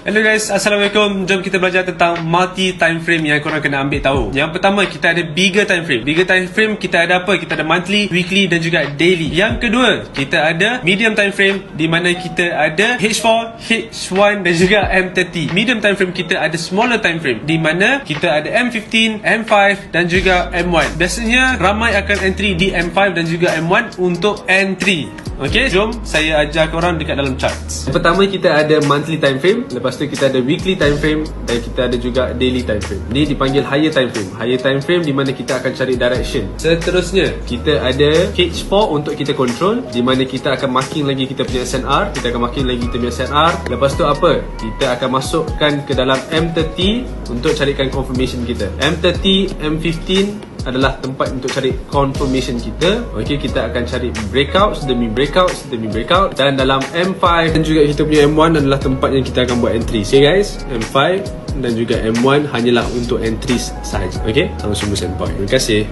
Hello guys, Assalamualaikum. Jom kita belajar tentang multi time frame yang korang kena ambil tahu. Yang pertama, kita ada bigger time frame. Bigger time frame kita ada apa? Kita ada monthly, weekly dan juga daily. Yang kedua, kita ada medium time frame di mana kita ada H4, H1 dan juga M30. Medium time frame kita ada smaller time frame di mana kita ada M15, M5 dan juga M1. Biasanya ramai akan entry di M5 dan juga M1 untuk entry. Okey, jom saya ajar korang dekat dalam charts. Pertama kita ada monthly time frame, lepas tu kita ada weekly time frame dan kita ada juga daily time frame. Ni dipanggil higher time frame. Higher time frame di mana kita akan cari direction. Seterusnya, kita ada H4 untuk kita control, di mana kita akan marking lagi kita punya SNR, kita akan marking lagi kita punya SNR. Lepas tu apa? Kita akan masukkan ke dalam M30 untuk carikan confirmation kita. M30, M15 adalah tempat untuk cari confirmation kita. Okey, kita akan cari breakout demi breakout demi breakout, dan dalam M5 dan juga kita punya M1 adalah tempat yang kita akan buat entry. Okay guys, M5 dan juga M1 hanyalah untuk entries sahaja. Okey, sama semua send point. Terima kasih.